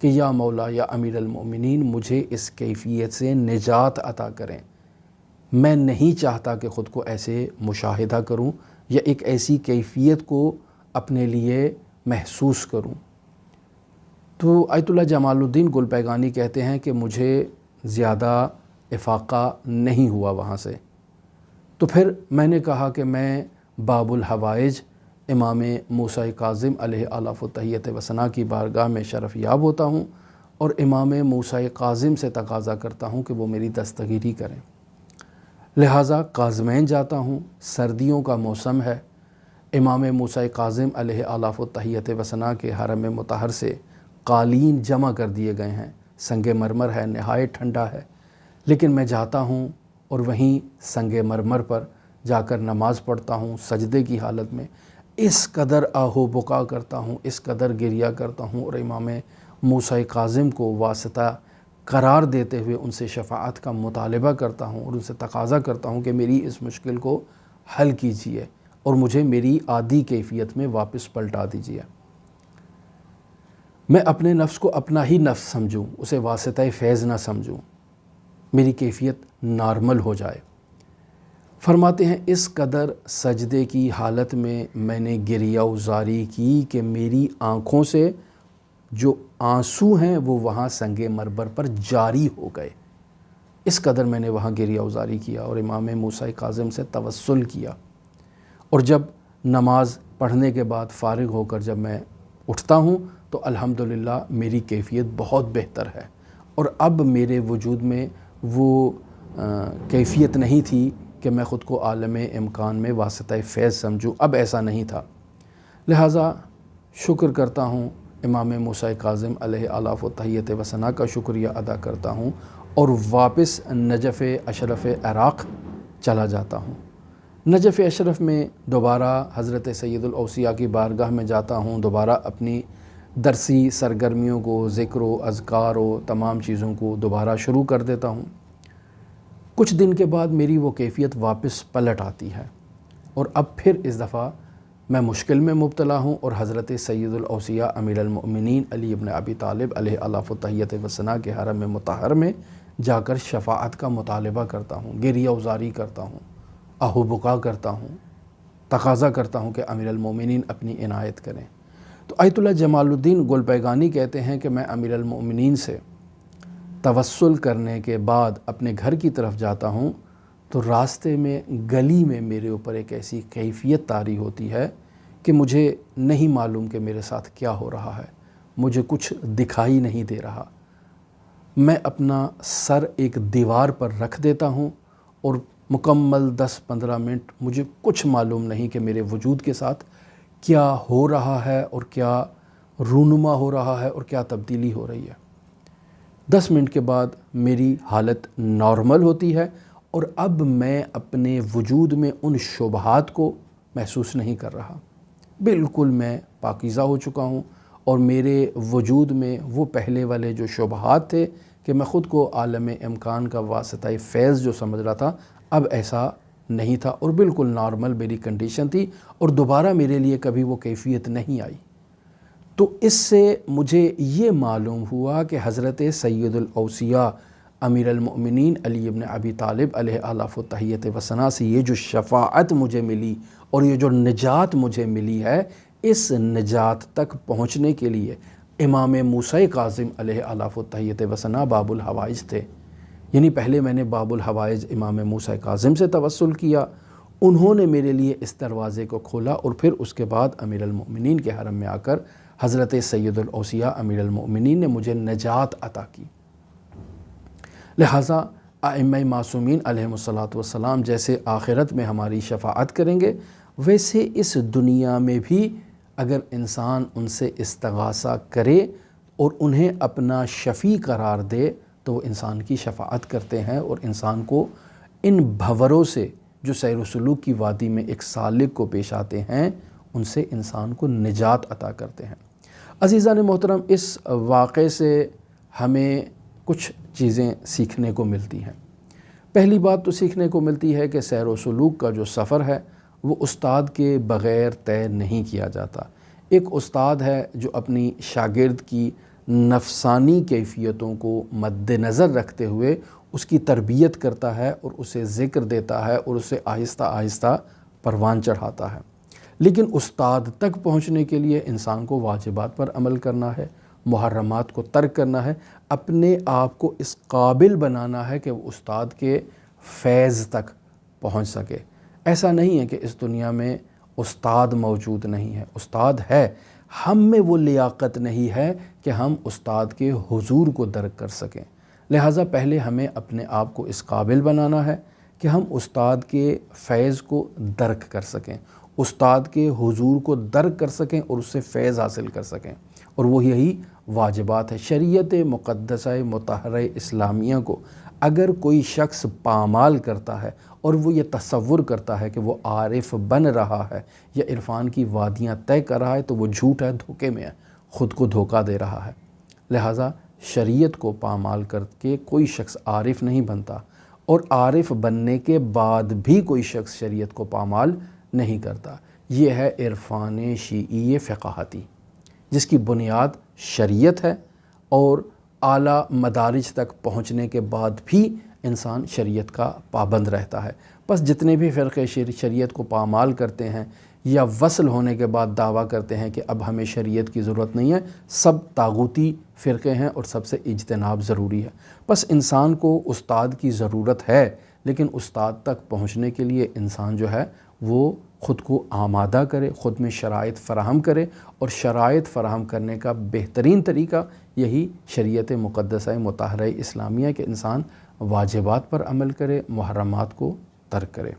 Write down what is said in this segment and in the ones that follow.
کہ یا مولا یا امیر المؤمنین مجھے اس کیفیت سے نجات عطا کریں، میں نہیں چاہتا کہ خود کو ایسے مشاہدہ کروں یا ایک ایسی کیفیت کو اپنے لیے محسوس کروں۔ تو آیت اللہ جمال الدین گل پیگانی کہتے ہیں کہ مجھے زیادہ افاقہ نہیں ہوا وہاں سے، تو پھر میں نے کہا کہ میں باب الحوائج امام موسیٰ کاظم علیہ آلاف و تحیت و ثنا کی بارگاہ میں شرف یاب ہوتا ہوں اور امام موسیٰ کاظم سے تقاضا کرتا ہوں کہ وہ میری دستگیری کریں۔ لہٰذا کاظمین جاتا ہوں، سردیوں کا موسم ہے، امام موسیٰ کاظم علیہ آلاف و تحیت و ثنا کے حرم مطہر سے قالین جمع کر دیے گئے ہیں، سنگ مرمر ہے، نہایت ٹھنڈا ہے، لیکن میں جاتا ہوں اور وہیں سنگ مرمر پر جا کر نماز پڑھتا ہوں سجدے کی حالت میں، اس قدر آہو بکا کرتا ہوں، اس قدر گریہ کرتا ہوں اور امام موسیٰ کاظم کو واسطہ قرار دیتے ہوئے ان سے شفاعت کا مطالبہ کرتا ہوں اور ان سے تقاضا کرتا ہوں کہ میری اس مشکل کو حل کیجیے اور مجھے میری عادی کیفیت میں واپس پلٹا دیجیے۔ میں اپنے نفس کو اپنا ہی نفس سمجھوں، اسے واسطہ فیض نہ سمجھوں، میری کیفیت نارمل ہو جائے۔ فرماتے ہیں اس قدر سجدے کی حالت میں میں نے گریہ وزاری کی کہ میری آنکھوں سے جو آنسو ہیں وہ وہاں سنگ مرمر پر جاری ہو گئے، اس قدر میں نے وہاں گریہ وزاری کیا اور امام موسیٰ کاظم سے توسل کیا۔ اور جب نماز پڑھنے کے بعد فارغ ہو کر جب میں اٹھتا ہوں تو الحمدللہ میری کیفیت بہت بہتر ہے، اور اب میرے وجود میں وہ کیفیت نہیں تھی کہ میں خود کو عالم امکان میں واسطہ فیض سمجھوں، اب ایسا نہیں تھا۔ لہٰذا شکر کرتا ہوں، امام موسیٰ کاظم علیہ آلاف و تحیت و ثنا کا شکریہ ادا کرتا ہوں اور واپس نجف اشرف عراق چلا جاتا ہوں۔ نجف اشرف میں دوبارہ حضرت سید الاوصیاء کی بارگاہ میں جاتا ہوں، دوبارہ اپنی درسی سرگرمیوں کو، ذکر و اذکار و تمام چیزوں کو دوبارہ شروع کر دیتا ہوں۔ کچھ دن کے بعد میری وہ کیفیت واپس پلٹ آتی ہے اور اب پھر اس دفعہ میں مشکل میں مبتلا ہوں اور حضرت سید الاوصیاء امیر المؤمنین علی ابن ابی طالب علیہ آلاف و تحیت و ثنا کے حرم مطہر میں جا کر شفاعت کا مطالبہ کرتا ہوں، گریہ وزاری کرتا ہوں، آہو بکا کرتا ہوں، تقاضا کرتا ہوں کہ امیر المؤمنین اپنی عنایت کریں۔ تو آیت اللہ جمال الدین گل پیگانی کہتے ہیں کہ میں امیر المؤمنین سے توسل کرنے کے بعد اپنے گھر کی طرف جاتا ہوں تو راستے میں گلی میں میرے اوپر ایک ایسی کیفیت طاری ہوتی ہے کہ مجھے نہیں معلوم کہ میرے ساتھ کیا ہو رہا ہے، مجھے کچھ دکھائی نہیں دے رہا۔ میں اپنا سر ایک دیوار پر رکھ دیتا ہوں اور مکمل 10-15 منٹ مجھے کچھ معلوم نہیں کہ میرے وجود کے ساتھ کیا ہو رہا ہے اور کیا رونما ہو رہا ہے اور کیا تبدیلی ہو رہی ہے۔ 10 منٹ کے بعد میری حالت نارمل ہوتی ہے اور اب میں اپنے وجود میں ان شبہات کو محسوس نہیں کر رہا، بالکل میں پاکیزہ ہو چکا ہوں اور میرے وجود میں وہ پہلے والے جو شبہات تھے کہ میں خود کو عالم امکان کا واسطہ فیض جو سمجھ رہا تھا، اب ایسا نہیں تھا اور بالکل نارمل میری کنڈیشن تھی اور دوبارہ میرے لیے کبھی وہ کیفیت نہیں آئی۔ تو اس سے مجھے یہ معلوم ہوا کہ حضرت سید الاوصیاء امیر المؤمنین علی ابن ابی طالب علیہ آلاف و تحیت و ثنا سے یہ جو شفاعت مجھے ملی اور یہ جو نجات مجھے ملی ہے، اس نجات تک پہنچنے کے لیے امام موسیٰ کاظم علیہ آلاف و تحیت و ثنا باب الحوائج تھے۔ یعنی پہلے میں نے باب الحوائج امام موسیٰ کاظم سے توسل کیا، انہوں نے میرے لیے اس دروازے کو کھولا اور پھر اس کے بعد امیر المؤمنین کے حرم میں آ کر حضرت سید الاوصیاء امیر المؤمنین نے مجھے نجات عطا کی۔ لہٰذا ائمہ معصومین علیہم الصلاۃ والسلام جیسے آخرت میں ہماری شفاعت کریں گے، ویسے اس دنیا میں بھی اگر انسان ان سے استغاثہ کرے اور انہیں اپنا شفیع قرار دے تو وہ انسان کی شفاعت کرتے ہیں اور انسان کو ان بھوروں سے جو سیر و سلوک کی وادی میں ایک سالک کو پیش آتے ہیں، ان سے انسان کو نجات عطا کرتے ہیں۔ عزیزان محترم، اس واقعے سے ہمیں کچھ چیزیں سیکھنے کو ملتی ہیں۔ پہلی بات تو سیکھنے کو ملتی ہے کہ سیر و سلوک کا جو سفر ہے وہ استاد کے بغیر طے نہیں کیا جاتا۔ ایک استاد ہے جو اپنی شاگرد کی نفسانی کیفیتوں کو مد نظر رکھتے ہوئے اس کی تربیت کرتا ہے اور اسے ذکر دیتا ہے اور اسے آہستہ آہستہ پروان چڑھاتا ہے۔ لیکن استاد تک پہنچنے کے لیے انسان کو واجبات پر عمل کرنا ہے، محرمات کو ترک کرنا ہے، اپنے آپ کو اس قابل بنانا ہے کہ وہ استاد کے فیض تک پہنچ سکے۔ ایسا نہیں ہے کہ اس دنیا میں استاد موجود نہیں ہے، استاد ہے، ہم میں وہ لیاقت نہیں ہے کہ ہم استاد کے حضور کو درک کر سکیں۔ لہٰذا پہلے ہمیں اپنے آپ کو اس قابل بنانا ہے کہ ہم استاد کے فیض کو درک کر سکیں، استاد کے حضور کو درک کر سکیں اور اس سے فیض حاصل کر سکیں، اور وہ یہی واجبات ہے۔ شریعت مقدسہ مطہرہ اسلامیہ کو اگر کوئی شخص پامال کرتا ہے اور وہ یہ تصور کرتا ہے کہ وہ عارف بن رہا ہے یا عرفان کی وادیاں طے کر رہا ہے، تو وہ جھوٹ ہے، دھوکے میں ہے، خود کو دھوکہ دے رہا ہے۔ لہٰذا شریعت کو پامال کر کے کوئی شخص عارف نہیں بنتا، اور عارف بننے کے بعد بھی کوئی شخص شریعت کو پامال نہیں کرتا۔ یہ ہے عرفان شیعی فقاہتی، جس کی بنیاد شریعت ہے، اور اعلیٰ مدارج تک پہنچنے کے بعد بھی انسان شریعت کا پابند رہتا ہے۔ بس جتنے بھی فرقے شریعت کو پامال کرتے ہیں یا وصل ہونے کے بعد دعویٰ کرتے ہیں کہ اب ہمیں شریعت کی ضرورت نہیں ہے، سب طاغوتی فرقے ہیں اور سب سے اجتناب ضروری ہے۔ بس انسان کو استاد کی ضرورت ہے، لیکن استاد تک پہنچنے کے لیے انسان جو ہے وہ خود کو آمادہ کرے، خود میں شرائط فراہم کرے، اور شرائط فراہم کرنے کا بہترین طریقہ یہی شریعت مقدسہ مطہرہ اسلامیہ کہ انسان واجبات پر عمل کرے، محرمات کو ترک کرے۔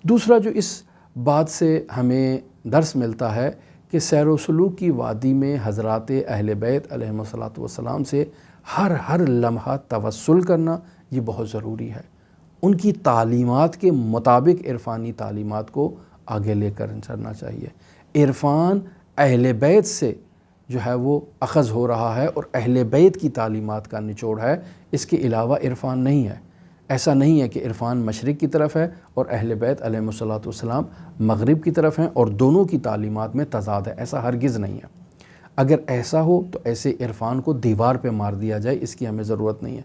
دوسرا جو اس بات سے ہمیں درس ملتا ہے کہ سیر و سلوک کی وادی میں حضرات اہل بیت علیہم السلام سے ہر لمحہ توسل کرنا یہ بہت ضروری ہے۔ ان کی تعلیمات کے مطابق عرفانی تعلیمات کو آگے لے کر چلنا چاہیے۔ عرفان اہل بیت سے جو ہے وہ اخذ ہو رہا ہے اور اہل بیت کی تعلیمات کا نچوڑ ہے، اس کے علاوہ عرفان نہیں ہے۔ ایسا نہیں ہے کہ عرفان مشرق کی طرف ہے اور اہل بیت علیہم السلام مغرب کی طرف ہیں اور دونوں کی تعلیمات میں تضاد ہے، ایسا ہرگز نہیں ہے۔ اگر ایسا ہو تو ایسے عرفان کو دیوار پہ مار دیا جائے، اس کی ہمیں ضرورت نہیں ہے۔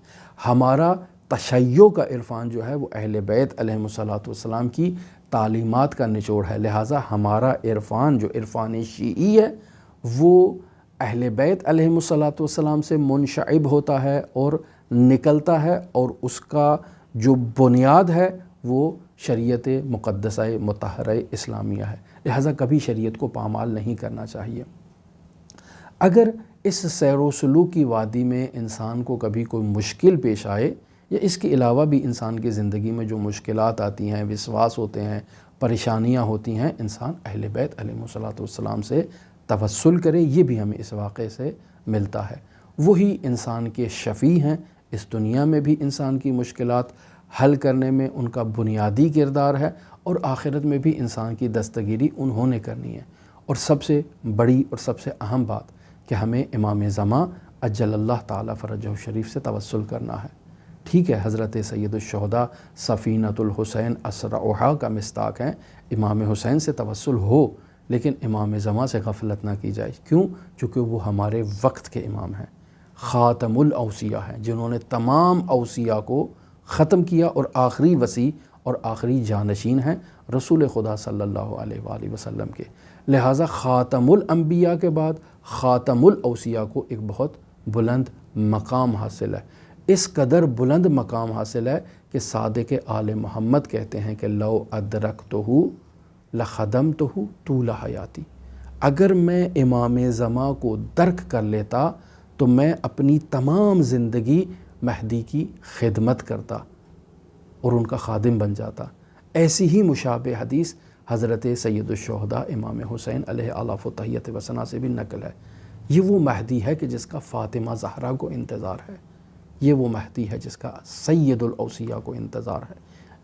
ہمارا تشیع کا عرفان جو ہے وہ اہل بیت علیہم السلام کی تعلیمات کا نچوڑ ہے، لہٰذا ہمارا عرفان جو عرفان شیعی ہے وہ اہل بیت علیہم السلام سے منشعب ہوتا ہے اور نکلتا ہے، اور اس کا جو بنیاد ہے وہ شریعت مقدسہ مطہرہ اسلامیہ ہے، لہٰذا کبھی شریعت کو پامال نہیں کرنا چاہیے۔ اگر اس سیر و سلوک کی وادی میں انسان کو کبھی کوئی مشکل پیش آئے، یا اس کے علاوہ بھی انسان کی زندگی میں جو مشکلات آتی ہیں، وسواس ہوتے ہیں، پریشانیاں ہوتی ہیں، انسان اہل بیت علیہم السلام سے توسل کرے، یہ بھی ہمیں اس واقعے سے ملتا ہے۔ وہی انسان کے شفیع ہیں، اس دنیا میں بھی انسان کی مشکلات حل کرنے میں ان کا بنیادی کردار ہے، اور آخرت میں بھی انسان کی دستگیری انہوں نے کرنی ہے۔ اور سب سے بڑی اور سب سے اہم بات کہ ہمیں امام زمان عجل اللہ تعالیٰ فرجہ شریف سے توسل کرنا ہے۔ ٹھیک ہے، حضرت سید الشہداء سفینۃ الحسین اسرعھا کا مصداق ہیں، امام حسین سے توسل ہو، لیکن امام زمان سے غفلت نہ کی جائے۔ کیوں؟ چونکہ وہ ہمارے وقت کے امام ہیں، خاتم الاوصیاء ہیں، جنہوں نے تمام اوصیاء کو ختم کیا، اور آخری وصی اور آخری جانشین ہیں رسول خدا صلی اللہ علیہ وآلہ وسلم کے۔ لہٰذا خاتم الانبیاء کے بعد خاتم الاوصیاء کو ایک بہت بلند مقام حاصل ہے۔ اس قدر بلند مقام حاصل ہے کہ صادق آل محمد کہتے ہیں کہ لو ادرکتہ لخدمتہ طول حیاتی، اگر میں امام زمان کو درک کر لیتا تو میں اپنی تمام زندگی مہدی کی خدمت کرتا اور ان کا خادم بن جاتا۔ ایسی ہی مشابہ حدیث حضرت سید الشہداء امام حسین علیہ آلاف و تحیت و ثنا سے بھی نقل ہے۔ یہ وہ مہدی ہے کہ جس کا فاطمہ زہرا کو انتظار ہے، یہ وہ مہدی ہے جس کا سید الاوصیاء کو انتظار ہے،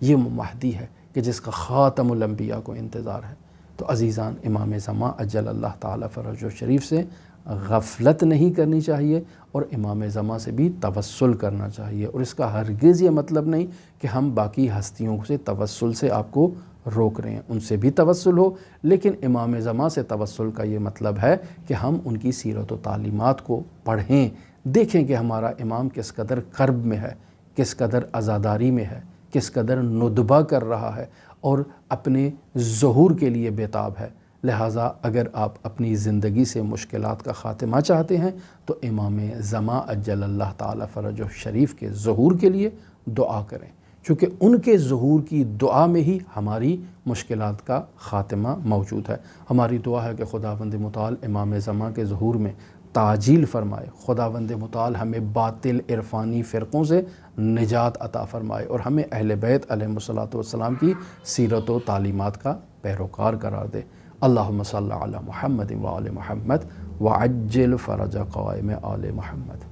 یہ وہ مہدی ہے کہ جس کا خاتم الانبیاء کو انتظار ہے۔ تو عزیزان، امام زمان عجل اللہ تعالیٰ فرجہ شریف سے غفلت نہیں کرنی چاہیے اور امام زمان سے بھی توسل کرنا چاہیے، اور اس کا ہرگز یہ مطلب نہیں کہ ہم باقی ہستیوں سے توسل سے آپ کو روک رہے ہیں، ان سے بھی توسل ہو، لیکن امام زمان سے توسل کا یہ مطلب ہے کہ ہم ان کی سیرت و تعلیمات کو پڑھیں، دیکھیں کہ ہمارا امام کس قدر کرب میں ہے، کس قدر عزاداری میں ہے، کس قدر ندبہ کر رہا ہے اور اپنے ظہور کے لیے بیتاب ہے۔ لہٰذا اگر آپ اپنی زندگی سے مشکلات کا خاتمہ چاہتے ہیں تو امام زمان عجل اللہ تعالی فرجہ شریف کے ظہور کے لیے دعا کریں، چونکہ ان کے ظہور کی دعا میں ہی ہماری مشکلات کا خاتمہ موجود ہے۔ ہماری دعا ہے کہ خداوند متعال امام زمان کے ظہور میں تعجیل فرمائے، خداوند متعال ہمیں باطل عرفانی فرقوں سے نجات عطا فرمائے اور ہمیں اہل بیت علیہم الصلاۃ والسلام کی سیرت و تعلیمات کا پیروکار قرار دے۔ اللہم صلی علی محمد و آل محمد وعجل فرج قوائم آل محمد۔